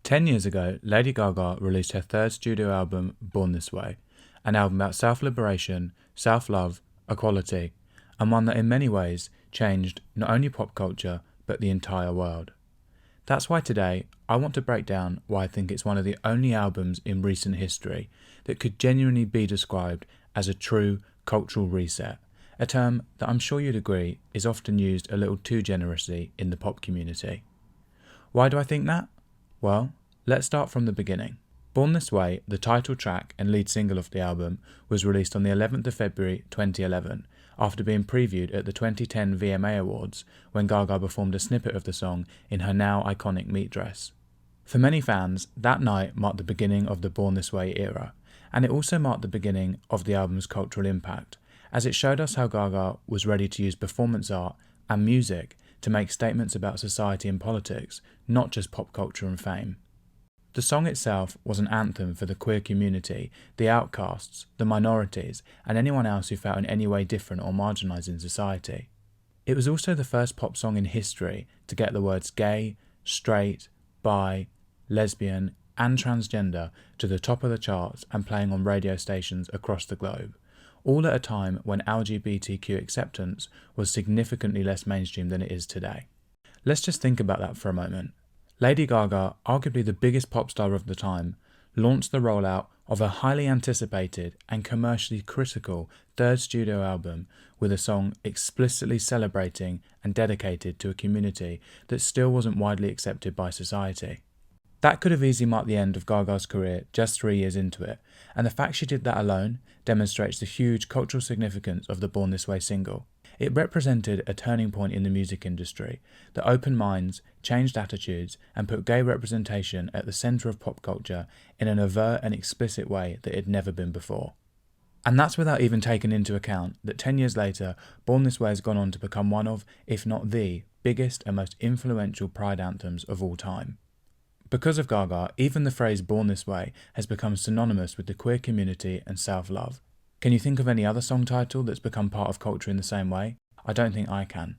10 years ago, Lady Gaga released her third studio album, Born This Way, an album about self-liberation, self-love, equality, and one that in many ways changed not only pop culture, but the entire world. That's why today, I want to break down why I think it's one of the only albums in recent history that could genuinely be described as a true cultural reset, a term that I'm sure you'd agree is often used a little too generously in the pop community. Why do I think that? Well, let's start from the beginning. Born This Way, the title track and lead single of the album, was released on the 11th of February 2011, after being previewed at the 2010 VMA Awards when Gaga performed a snippet of the song in her now iconic meat dress. For many fans, that night marked the beginning of the Born This Way era, and it also marked the beginning of the album's cultural impact, as it showed us how Gaga was ready to use performance art and music to make statements about society and politics, not just pop culture and fame. The song itself was an anthem for the queer community, the outcasts, the minorities, and anyone else who felt in any way different or marginalised in society. It was also the first pop song in history to get the words gay, straight, bi, lesbian, and transgender to the top of the charts and playing on radio stations across the globe, all at a time when LGBTQ acceptance was significantly less mainstream than it is today. Let's just think about that for a moment. Lady Gaga, arguably the biggest pop star of the time, launched the rollout of a highly anticipated and commercially critical third studio album with a song explicitly celebrating and dedicated to a community that still wasn't widely accepted by society. That could have easily marked the end of Gaga's career just 3 years into it, and the fact she did that alone demonstrates the huge cultural significance of the Born This Way single. It represented a turning point in the music industry that opened minds, changed attitudes, and put gay representation at the centre of pop culture in an overt and explicit way that it had never been before. And that's without even taking into account that 10 years later, Born This Way has gone on to become one of, if not the, biggest and most influential pride anthems of all time. Because of Gaga, even the phrase Born This Way has become synonymous with the queer community and self-love. Can you think of any other song title that's become part of culture in the same way? I don't think I can.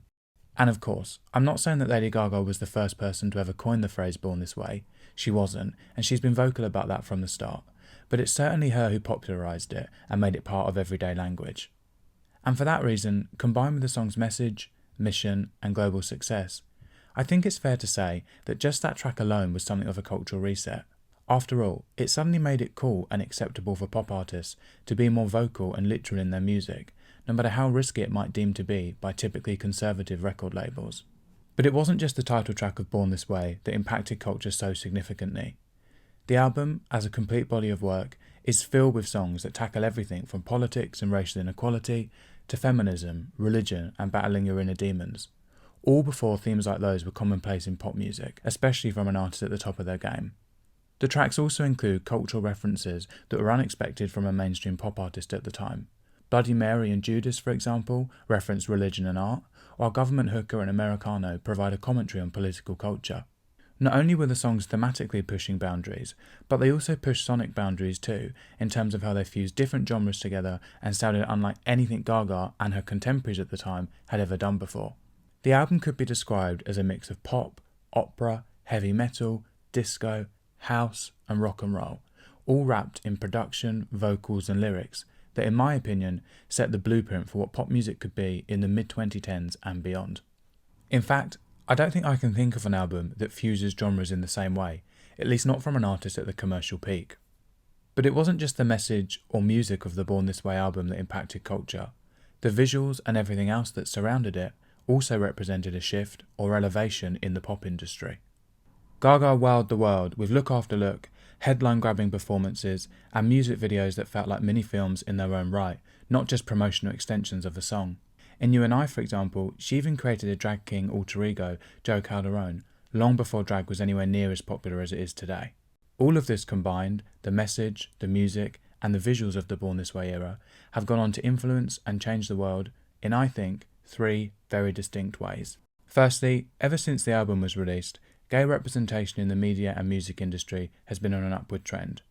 And of course, I'm not saying that Lady Gaga was the first person to ever coin the phrase Born This Way. She wasn't, and she's been vocal about that from the start. But it's certainly her who popularised it and made it part of everyday language. And for that reason, combined with the song's message, mission, and global success, I think it's fair to say that just that track alone was something of a cultural reset. After all, it suddenly made it cool and acceptable for pop artists to be more vocal and literal in their music, no matter how risky it might deem to be by typically conservative record labels. But it wasn't just the title track of Born This Way that impacted culture so significantly. The album, as a complete body of work, is filled with songs that tackle everything from politics and racial inequality to feminism, religion, and battling your inner demons. All before themes like those were commonplace in pop music, especially from an artist at the top of their game. The tracks also include cultural references that were unexpected from a mainstream pop artist at the time. Bloody Mary and Judas, for example, reference religion and art, while Government Hooker and Americano provide a commentary on political culture. Not only were the songs thematically pushing boundaries, but they also pushed sonic boundaries too, in terms of how they fused different genres together and sounded unlike anything Gaga and her contemporaries at the time had ever done before. The album could be described as a mix of pop, opera, heavy metal, disco, house, and rock and roll, all wrapped in production, vocals, and lyrics that, in my opinion, set the blueprint for what pop music could be in the mid-2010s and beyond. In fact, I don't think I can think of an album that fuses genres in the same way, at least not from an artist at the commercial peak. But it wasn't just the message or music of the Born This Way album that impacted culture. The visuals and everything else that surrounded it also represented a shift or elevation in the pop industry. Gaga wowed the world with look after look, headline-grabbing performances, and music videos that felt like mini-films in their own right, not just promotional extensions of the song. In You and I, for example, she even created a drag king alter ego, Joe Calderone, long before drag was anywhere near as popular as it is today. All of this combined, the message, the music, and the visuals of the Born This Way era, have gone on to influence and change the world in, I think, 3 very distinct ways. Firstly, ever since the album was released, gay representation in the media and music industry has been on an upward trend.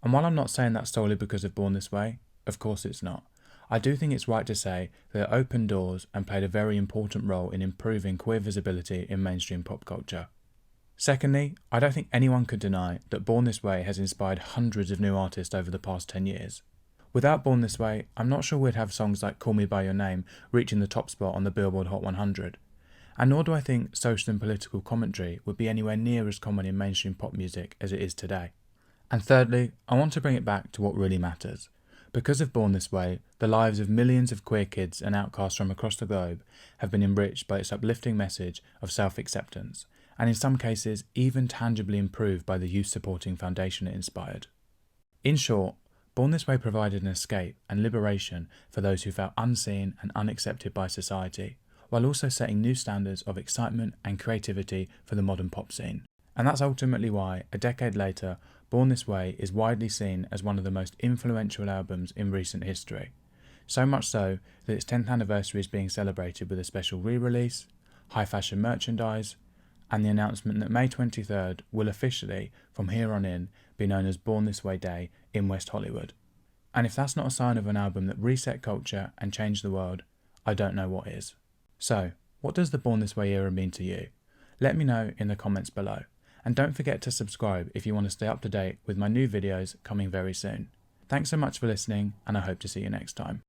And while I'm not saying that solely because of Born This Way, of course it's not, I do think it's right to say that it opened doors and played a very important role in improving queer visibility in mainstream pop culture. Secondly, I don't think anyone could deny that Born This Way has inspired hundreds of new artists over the past 10 years. Without Born This Way, I'm not sure we'd have songs like Call Me By Your Name reaching the top spot on the Billboard Hot 100. And nor do I think social and political commentary would be anywhere near as common in mainstream pop music as it is today. And thirdly, I want to bring it back to what really matters. Because of Born This Way, the lives of millions of queer kids and outcasts from across the globe have been enriched by its uplifting message of self-acceptance, and in some cases even tangibly improved by the youth-supporting foundation it inspired. In short, Born This Way provided an escape and liberation for those who felt unseen and unaccepted by society, while also setting new standards of excitement and creativity for the modern pop scene. And that's ultimately why, a decade later, Born This Way is widely seen as one of the most influential albums in recent history. So much so that its 10th anniversary is being celebrated with a special re-release, high fashion merchandise, and the announcement that May 23rd will officially, from here on in, be known as Born This Way Day in West Hollywood. And if that's not a sign of an album that reset culture and changed the world, I don't know what is. So, what does the Born This Way era mean to you? Let me know in the comments below. And don't forget to subscribe if you want to stay up to date with my new videos coming very soon. Thanks so much for listening, and I hope to see you next time.